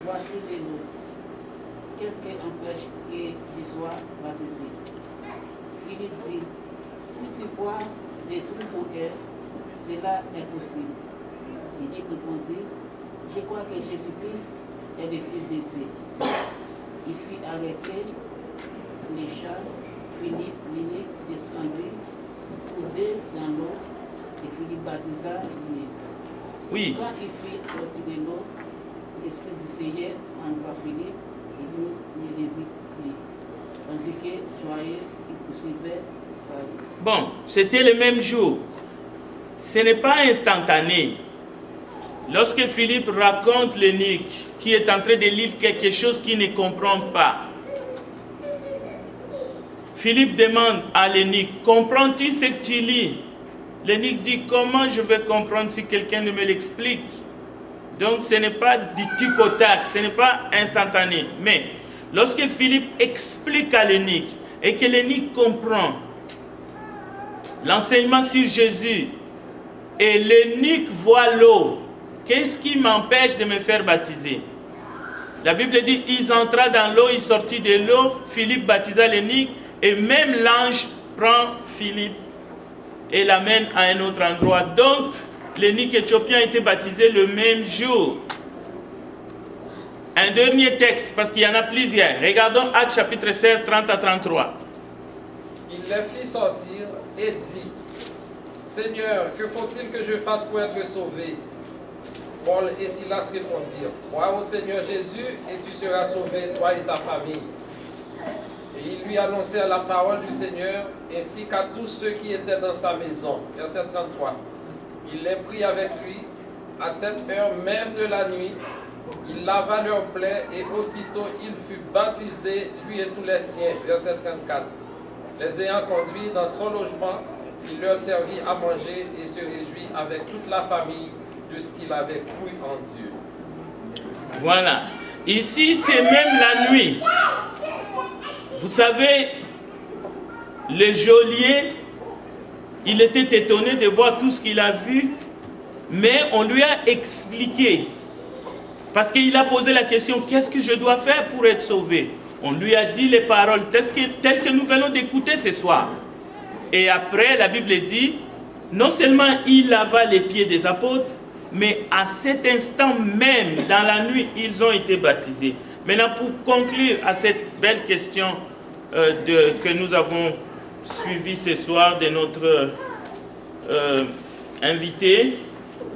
voici les mots. Qu'est-ce qui empêche que je sois baptisé? Philippe dit, si tu crois de tout ton cœur, cela est possible. Il répondit, je crois que Jésus-Christ est le Fils de Dieu. Il fit arrêter les chars. Philippe, l'unique, descendit tous deux dans l'eau et Philippe baptisa l'unique. Oui. Quand il fit sortir de l'eau, l'Esprit du Seigneur envoie Philippe et il ne le vit plus. Tandis que joyeux, il poursuivait sa vie. Bon, c'était le même jour. Ce n'est pas instantané. Lorsque Philippe raconte l'eunuque qui est en train de lire quelque chose qu'il ne comprend pas, Philippe demande à l'eunuque, comprends-tu ce que tu lis? L'eunuque dit, comment je vais comprendre si quelqu'un ne me l'explique? Donc ce n'est pas du tic au tac, ce n'est pas instantané. Mais lorsque Philippe explique à l'eunuque et que l'eunuque comprend l'enseignement sur Jésus et l'eunuque voit l'eau, qu'est-ce qui m'empêche de me faire baptiser? La Bible dit, il entra dans l'eau, il sortit de l'eau, Philippe baptisa l'eunuque et même l'ange prend Philippe et l'amène à un autre endroit. Donc, l'eunuque éthiopien a été baptisé le même jour. Un dernier texte, parce qu'il y en a plusieurs. Regardons Actes chapitre 16, 30 à 33. Il les fit sortir et dit, Seigneur, que faut-il que je fasse pour être sauvé? Paul et Silas répondirent, crois au Seigneur Jésus et tu seras sauvé, toi et ta famille. Et ils lui annoncèrent la parole du Seigneur, ainsi qu'à tous ceux qui étaient dans sa maison. Verset 33. Il les prit avec lui, à cette heure même de la nuit, il lava leurs plaies, et aussitôt il fut baptisé, lui et tous les siens. Verset 34. Les ayant conduits dans son logement, il leur servit à manger et se réjouit avec toute la famille de ce qu'il avait cru en Dieu. Voilà. Ici, c'est même la nuit. Vous savez, le geôlier, il était étonné de voir tout ce qu'il a vu, mais on lui a expliqué. Parce qu'il a posé la question, qu'est-ce que je dois faire pour être sauvé? On lui a dit les paroles telles que nous venons d'écouter ce soir. Et après, la Bible dit, non seulement il lava les pieds des apôtres, mais à cet instant même, dans la nuit, ils ont été baptisés. Maintenant, pour conclure à cette belle question que nous avons suivie ce soir de notre invité,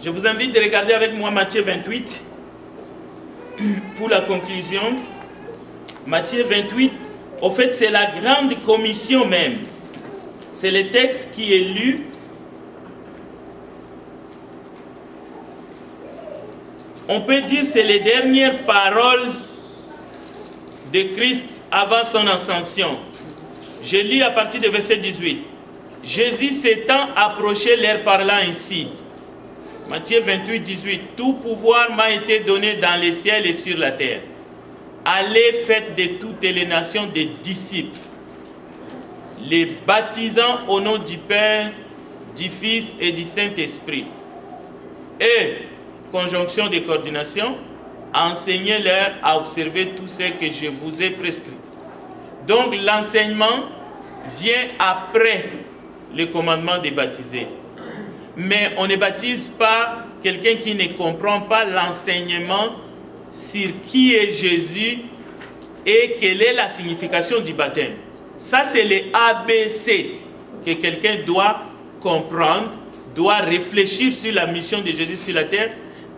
je vous invite de regarder avec moi Matthieu 28 pour la conclusion. Matthieu 28, au fait, c'est la grande commission même. C'est le texte qui est lu. On peut dire que c'est les dernières paroles de Christ avant son ascension. Je lis à partir du verset 18. Jésus s'étant approché leur parlant ainsi. Matthieu 28, 18. Tout pouvoir m'a été donné dans les ciels et sur la terre. Allez, faites de toutes les nations des disciples, les baptisant au nom du Père, du Fils et du Saint-Esprit. Et, conjonction de coordination, enseignez-leur à observer tout ce que je vous ai prescrit. Donc l'enseignement vient après le commandement de baptiser. Mais on ne baptise pas quelqu'un qui ne comprend pas l'enseignement sur qui est Jésus et quelle est la signification du baptême. Ça, c'est les ABC que quelqu'un doit comprendre, doit réfléchir sur la mission de Jésus sur la terre.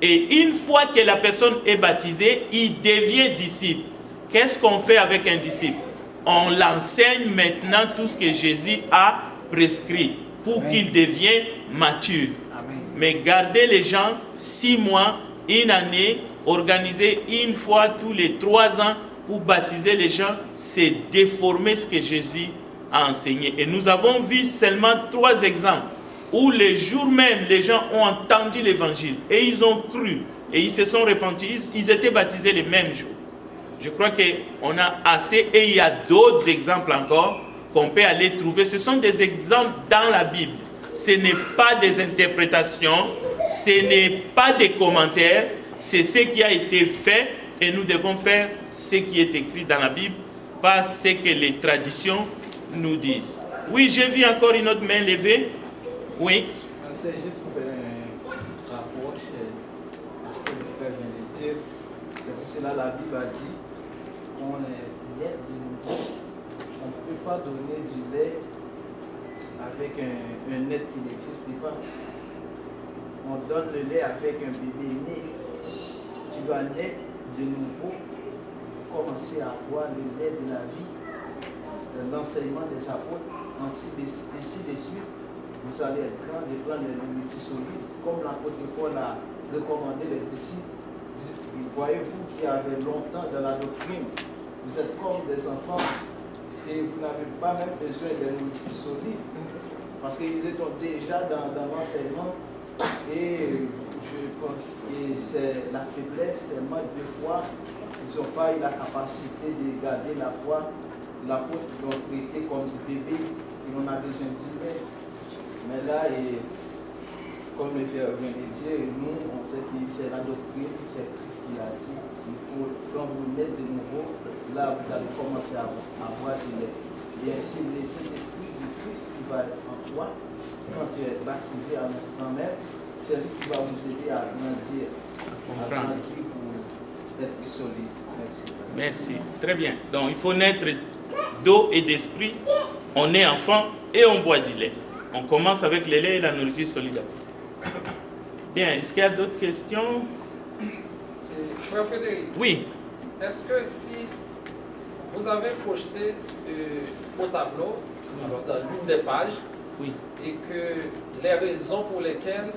Et une fois que la personne est baptisée, il devient disciple. Qu'est-ce qu'on fait avec un disciple? On l'enseigne maintenant tout ce que Jésus a prescrit pour qu'il devienne mature. Amen. Mais garder les gens 6 mois, une année, organiser une fois tous les 3 ans pour baptiser les gens, c'est déformer ce que Jésus a enseigné. Et nous avons vu seulement 3 exemples où les jours même, les gens ont entendu l'évangile et ils ont cru et ils se sont repentis, ils étaient baptisés le même jour. Je crois qu'on a assez et il y a d'autres exemples encore qu'on peut aller trouver. Ce sont des exemples dans la Bible. Ce n'est pas des interprétations, ce n'est pas des commentaires, c'est ce qui a été fait et nous devons faire ce qui est écrit dans la Bible, pas ce que les traditions nous disent. Oui, j'ai vu encore une autre main levée. Oui. C'est juste pour faire un rapport à ce que le frère vient de dire. C'est pour cela que la Bible a dit qu'on est net de nouveau. On ne peut pas donner du lait avec un net qui n'existe pas. On donne le lait avec un bébé né. Tu dois naître de nouveau, commencer à boire le lait de la vie, l'enseignement des apôtres, ainsi de suite. Vous allez être grand de prendre les nourritures solides, comme l'apôtre Paul a recommandé les disciples. Voyez-vous qui avez longtemps dans la doctrine, vous êtes comme des enfants et vous n'avez pas même besoin de nourritures solides, parce qu'ils étaient déjà dans l'enseignement. Et je pense que c'est la faiblesse, c'est le manque de foi. Ils n'ont pas eu la capacité de garder la foi. L'apôtre l'ont traité comme bébé et on a besoin du lait. Mais là, comme le frère vient de dire, nous, on sait que c'est la doctrine, c'est Christ qui l'a dit. Il faut, quand vous naissez de nouveau, là, vous allez commencer à boire du lait. Et ainsi, le Saint-Esprit du Christ qui va être en toi, quand tu es baptisé à l'instant même, c'est lui qui va vous aider à grandir pour être solide. Merci. Merci. Très bien. Donc, il faut naître d'eau et d'esprit. On est enfant et on boit du lait. On commence avec le lait et la nourriture solide. Bien. Est-ce qu'il y a d'autres questions? Frère Frédéric. Oui. Est-ce que si vous avez projeté au tableau, alors dans l'une des pages, oui, et que les raisons pour lesquelles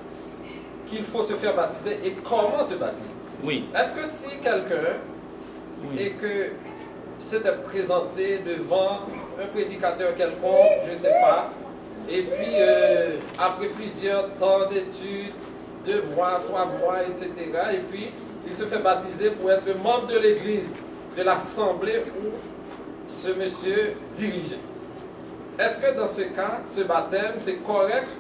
qu'il faut se faire baptiser et comment se baptiser. Oui. Est-ce que si quelqu'un et que s'était présenté devant un prédicateur quelconque, je ne sais pas, et puis après plusieurs temps d'études, 2 mois, 3 mois, etc., et puis il se fait baptiser pour être membre de l'église, de l'assemblée où ce monsieur dirigeait. Est-ce que dans ce cas, ce baptême, c'est correct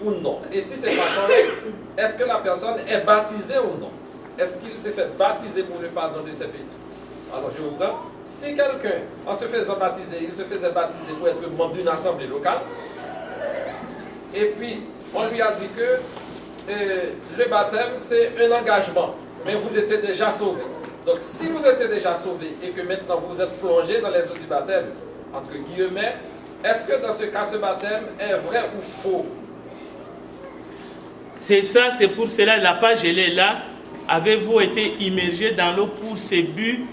ou non? Et si ce n'est pas correct, est-ce que la personne est baptisée ou non? Est-ce qu'il s'est fait baptiser pour le pardon de ses péchés? Alors je vous prends. Si quelqu'un, en se faisant baptiser, il se faisait baptiser pour être membre d'une assemblée locale, et puis on lui a dit que le baptême, c'est un engagement, mais vous étiez déjà sauvé. Donc si vous étiez déjà sauvé et que maintenant vous êtes plongé dans les eaux du baptême, entre guillemets, est-ce que dans ce cas, ce baptême est vrai ou faux? C'est ça, c'est pour cela, la page, elle est là. Avez-vous été immergé dans l'eau pour ce but?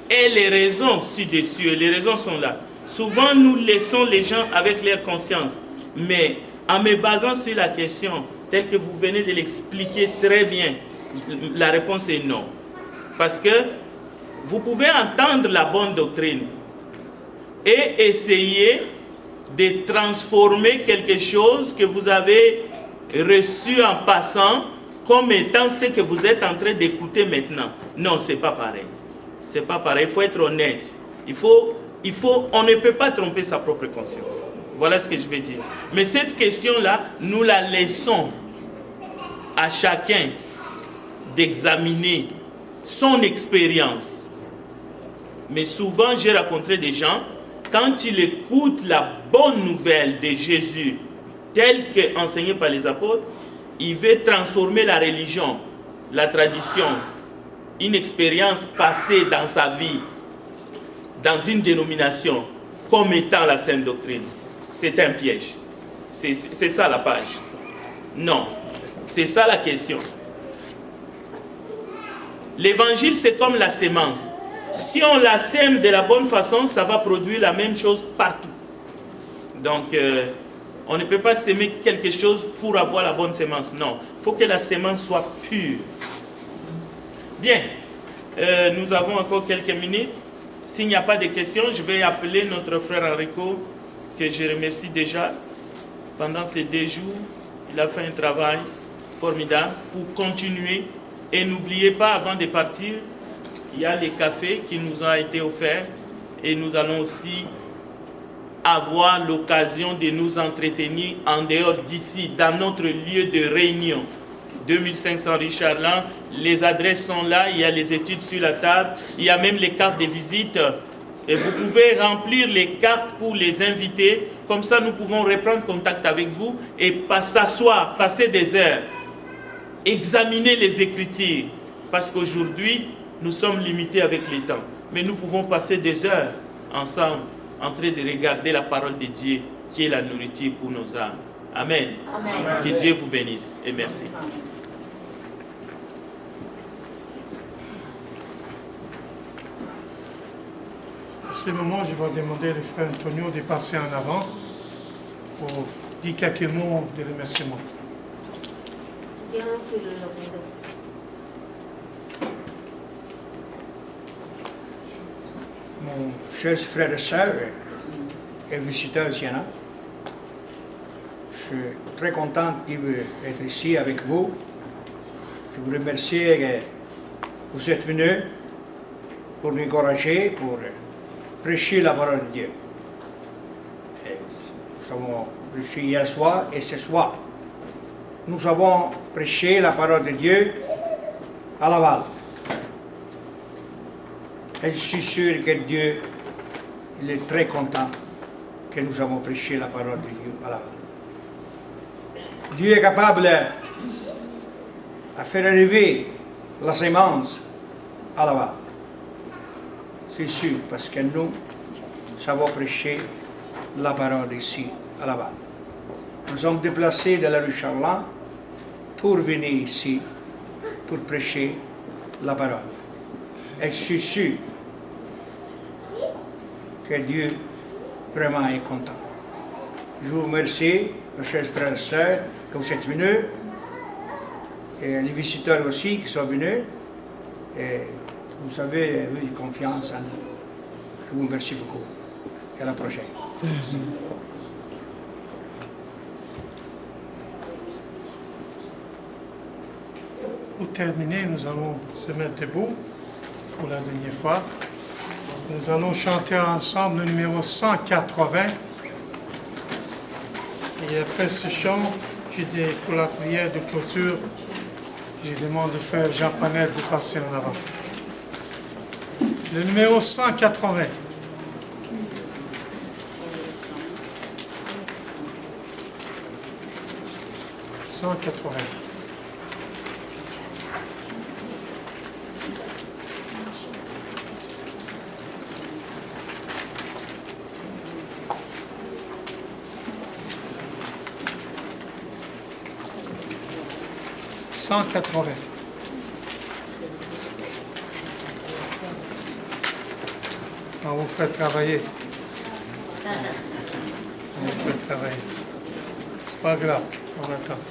Et les raisons ci-dessus, les raisons sont là. Souvent, nous laissons les gens avec leur conscience. Mais en me basant sur la question, telle que vous venez de l'expliquer très bien, la réponse est non. Parce que vous pouvez entendre la bonne doctrine et essayer de transformer quelque chose que vous avez reçu en passant comme étant ce que vous êtes en train d'écouter maintenant. Non, ce n'est pas pareil. C'est pas pareil, il faut être honnête. On ne peut pas tromper sa propre conscience. Voilà ce que je veux dire. Mais cette question-là, nous la laissons à chacun d'examiner son expérience. Mais souvent, j'ai rencontré des gens, quand ils écoutent la bonne nouvelle de Jésus, telle qu'enseignée par les apôtres, il veut transformer la religion, la tradition, une expérience passée dans sa vie, dans une dénomination, comme étant la sainte doctrine. C'est un piège. C'est ça la page. Non, c'est ça la question. L'évangile, c'est comme la sémence. Si on la sème de la bonne façon, ça va produire la même chose partout. Donc, on ne peut pas s'aimer quelque chose pour avoir la bonne sémence. Non, il faut que la sémence soit pure. Bien, nous avons encore quelques minutes. S'il n'y a pas de questions, je vais appeler notre frère Enrico, que je remercie déjà. Pendant ces 2 jours, il a fait un travail formidable pour continuer. Et n'oubliez pas, avant de partir, il y a les cafés qui nous ont été offerts. Et nous allons aussi avoir l'occasion de nous entretenir en dehors d'ici, dans notre lieu de réunion. 2500 Richard Land. Les adresses sont là, il y a les études sur la table, il y a même les cartes de visite. Et vous pouvez remplir les cartes pour les inviter. Comme ça, nous pouvons reprendre contact avec vous et s'asseoir, passer des heures, examiner les Écritures. Parce qu'aujourd'hui, nous sommes limités avec les temps. Mais nous pouvons passer des heures ensemble en train de regarder la parole de Dieu qui est la nourriture pour nos âmes. Amen. Amen. Que Dieu vous bénisse et merci. À ce moment, je vais demander au frère Antonio de passer en avant pour dire quelques mots de remerciement. Mon chers frères et sœurs et visiteurs Siena, je suis très content d'être ici avec vous. Je vous remercie que vous êtes venus pour nous encourager, pour prêcher la parole de Dieu. Et nous avons prêché hier soir et ce soir. Nous avons prêché la parole de Dieu à Laval. Et je suis sûr que Dieu il est très content que nous avons prêché la parole de Dieu à Laval. Dieu est capable de faire arriver la sémence à Laval. C'est sûr, parce que nous savons prêcher la parole ici à Laval. Nous sommes déplacés de la rue Charland pour venir ici, pour prêcher la parole. Et je suis sûr que Dieu vraiment est content. Je vous remercie, mes chers frères et sœurs, que vous êtes venus, et les visiteurs aussi qui sont venus, et vous avez eu confiance en nous. Je vous remercie beaucoup. Et à la prochaine. Pour terminer, nous allons se mettre debout pour la dernière fois. Nous allons chanter ensemble le numéro 180. Et après ce chant, pour la prière de clôture, je demande au frère Jean Panel de passer en avant. Le numéro 180. On vous fait travailler. On vous fait travailler. C'est pas grave, on attend.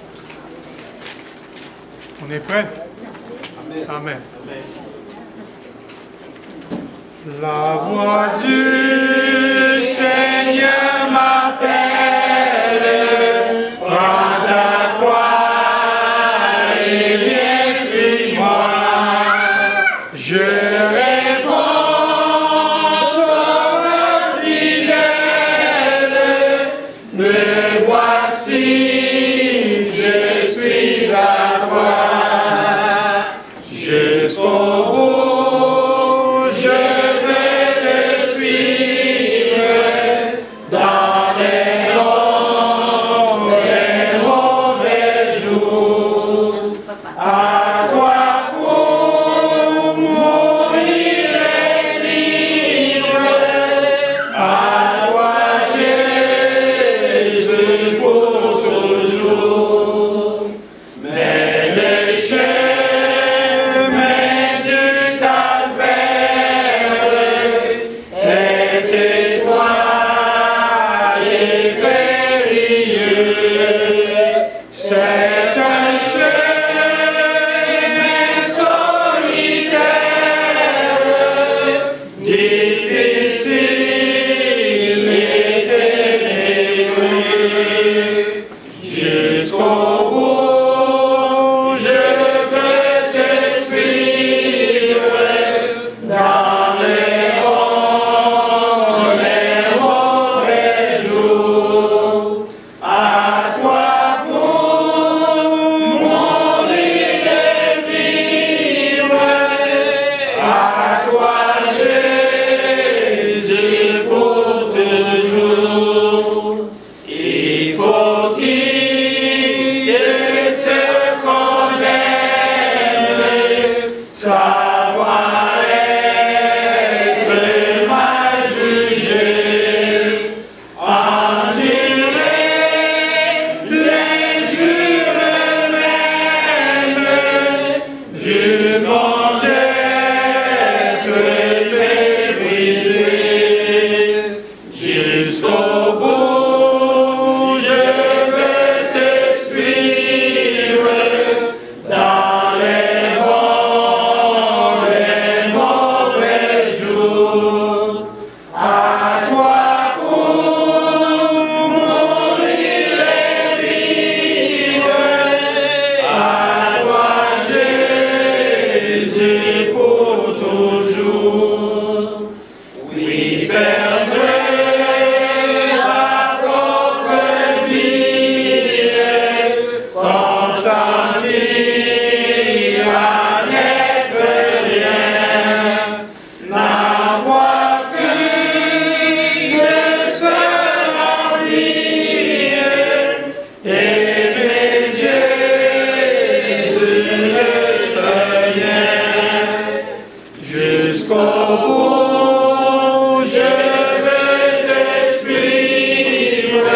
On est prêt? Amen. La voix du Seigneur m'appelle, prends ta croix et viens, suis-moi. Je réponds, sauveur fidèle, me voici, je suis à toi. Jusqu'au bout, je vais te suivre. Jusqu'au bout, je veux te suivre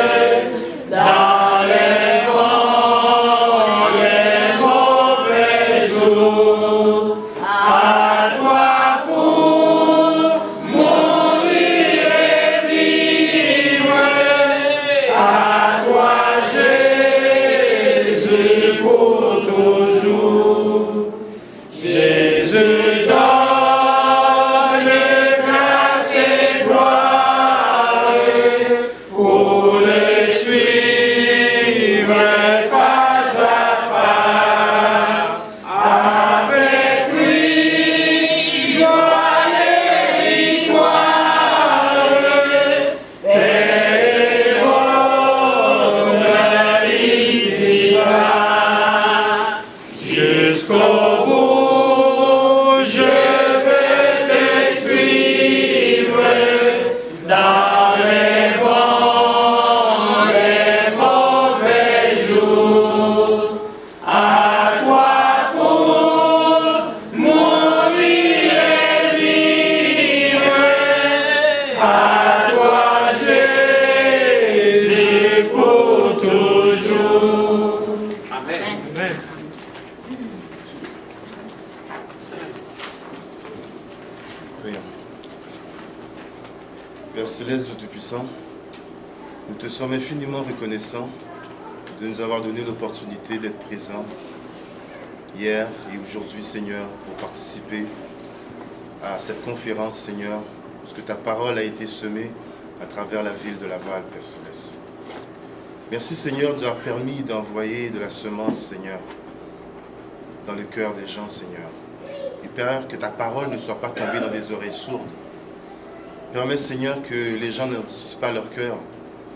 dans les bons, les mauvais jours. À toi pour mourir et vivre, à toi Jésus pour toujours. Jésus donne grâce et gloire pour le suivre pas à pas. Avec lui, joie et victoire, paix et bonheur ici-bas. Jusqu'au bout, je veux te suivre dans les bons, les mauvais jours. À toi pour mourir et vivre, à toi Jésus pour toujours. Amen. Amen. Prions. Père Céleste, Dieu Tout-Puissant, nous te sommes infiniment reconnaissants de nous avoir donné l'opportunité d'être présents hier et aujourd'hui, Seigneur, pour participer à cette conférence, Seigneur, parce que ta parole a été semée à travers la ville de Laval, Père Céleste. Merci, Seigneur, de nous avoir permis d'envoyer de la semence, Seigneur, dans le cœur des gens, Seigneur. Et Père, que ta parole ne soit pas tombée dans des oreilles sourdes. Permets, Seigneur, que les gens n'endurcissent pas leur cœur,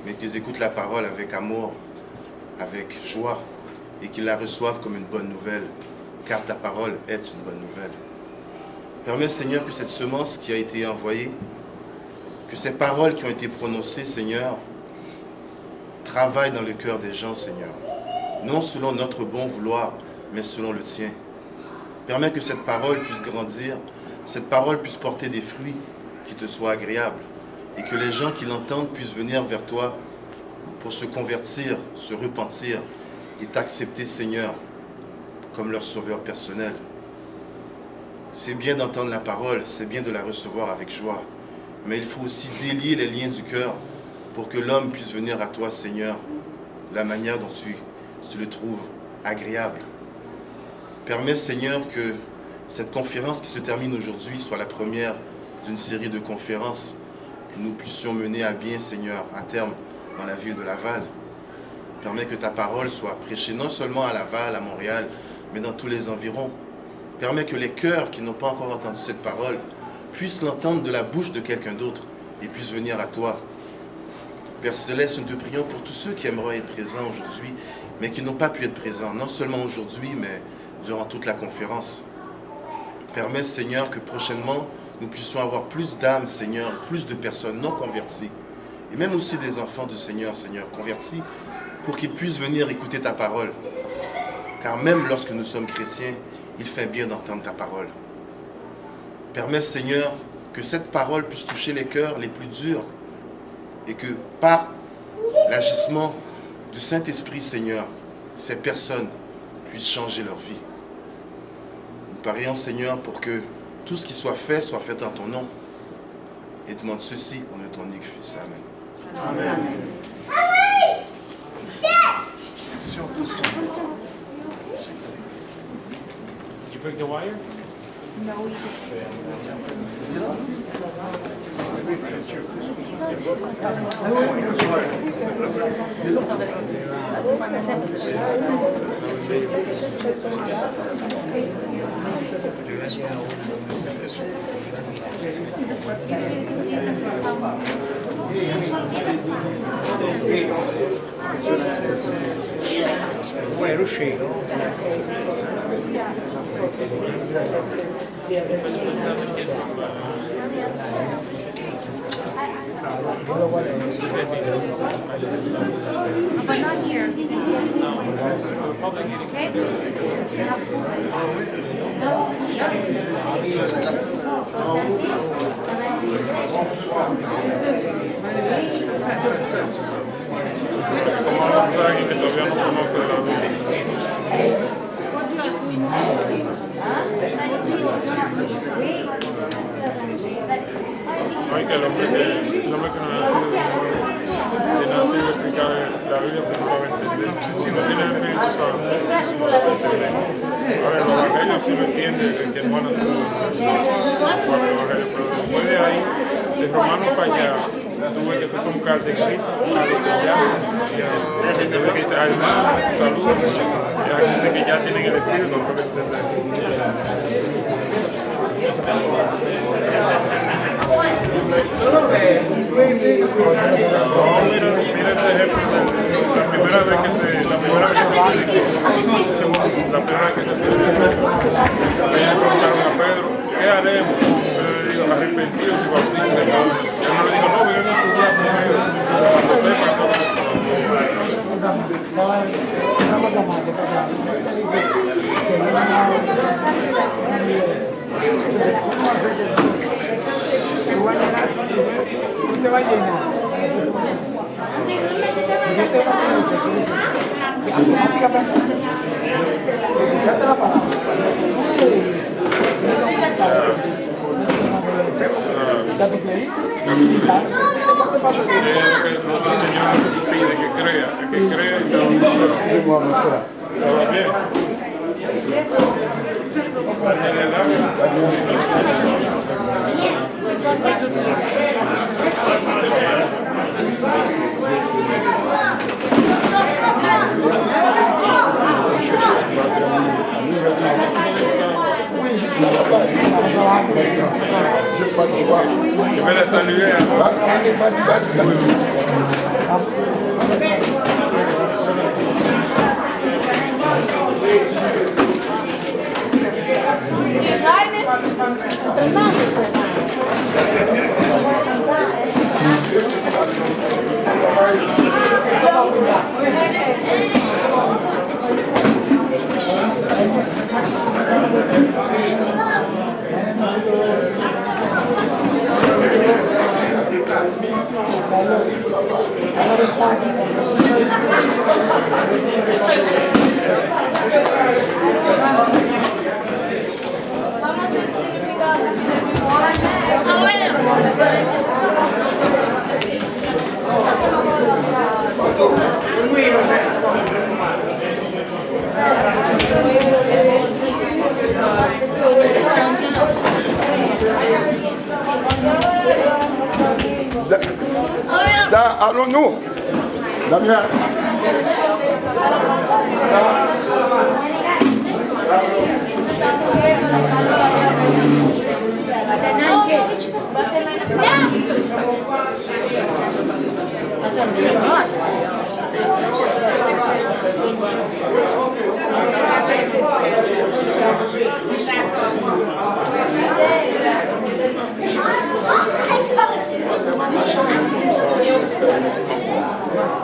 mais qu'ils écoutent la parole avec amour, avec joie, et qu'ils la reçoivent comme une bonne nouvelle, car ta parole est une bonne nouvelle. Permets, Seigneur, que cette semence qui a été envoyée, que ces paroles qui ont été prononcées, Seigneur, travaillent dans le cœur des gens, Seigneur. Non selon notre bon vouloir, mais selon le tien. Permets que cette parole puisse grandir, cette parole puisse porter des fruits qui te soient agréables et que les gens qui l'entendent puissent venir vers toi pour se convertir, se repentir et t'accepter, Seigneur, comme leur sauveur personnel. C'est bien d'entendre la parole, c'est bien de la recevoir avec joie, mais il faut aussi délier les liens du cœur pour que l'homme puisse venir à toi, Seigneur, de la manière dont tu le trouves agréable. Permets, Seigneur, que cette conférence qui se termine aujourd'hui soit la première d'une série de conférences que nous puissions mener à bien, Seigneur, à terme dans la ville de Laval. Permets que ta parole soit prêchée non seulement à Laval, à Montréal, mais dans tous les environs. Permets que les cœurs qui n'ont pas encore entendu cette parole puissent l'entendre de la bouche de quelqu'un d'autre et puissent venir à toi. Père Céleste, nous te prions pour tous ceux qui aimeraient être présents aujourd'hui, mais qui n'ont pas pu être présents, non seulement aujourd'hui, mais durant toute la conférence. Permets, Seigneur, que prochainement, nous puissions avoir plus d'âmes, Seigneur, plus de personnes non converties, et même aussi des enfants du Seigneur, Seigneur, convertis, pour qu'ils puissent venir écouter ta parole. Car même lorsque nous sommes chrétiens, il fait bien d'entendre ta parole. Permets, Seigneur, que cette parole puisse toucher les cœurs les plus durs, et que par l'agissement du Saint-Esprit, Seigneur, ces personnes puissent changer leur vie. Nous prions, Seigneur, pour que tout ce qui soit fait en ton nom. Et demande ceci au nom de ton unique Fils. Amen. Amen. Did you break the wire? But not here. Okay? Alguien que todavía no conoce de la luz. Ay, que el hombre que no ha nacido de explicar la Biblia, pues no la va a entender. Si no tiene el Espíritu Santo, no la va a entender. Ahora, el Evangelio sí lo entiende, el que hermano el Evangelio, pero después de ahí, de Romanos para allá, tuve que tocar de Cristo a los que ya, tuve que decir, hermano, saludos, y a la gente que ya tienen el Espíritu, no puede entender. No, mira este ejemplo, la primera vez que se preguntaron a Pedro, ¿qué haremos? Pedro le dijo, arrepentidos y bautíceos. Yo no le digo, no, vengan a estudiar cuando sepan todo. te va a llenar. Escuchaste la palabra. ¿Está tu play? El Señor pide que crea, que crea y todo bien. Je vais la saluer. Allons-nous, Damien.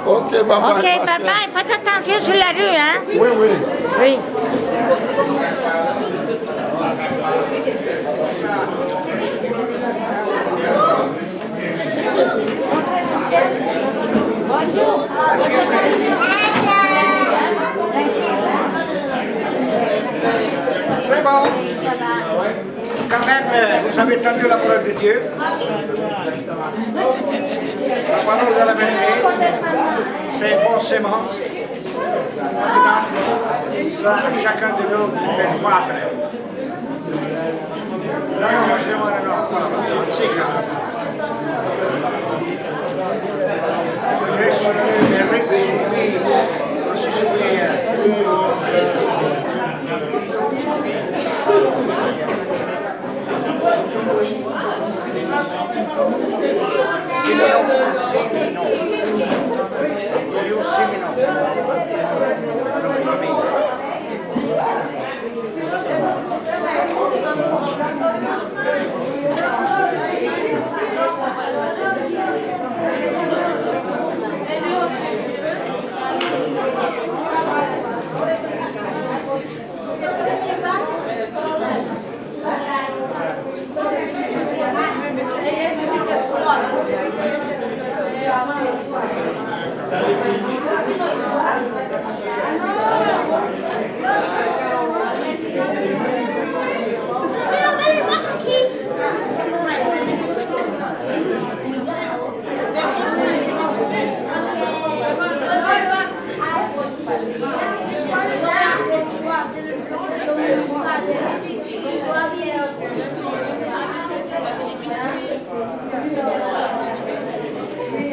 Ok, papa. Ok, papa, faites attention sur la rue, hein? Oui, oui. Oui. Bonjour. C'est bon. Quand même, vous avez entendu la parole de Dieu. La parole de la vérité, c'est une bonne sémence. Maintenant, ça, chacun de nous fait croître. Non, moi je vois, non, voilà, on sait quand je suis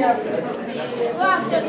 Gracias.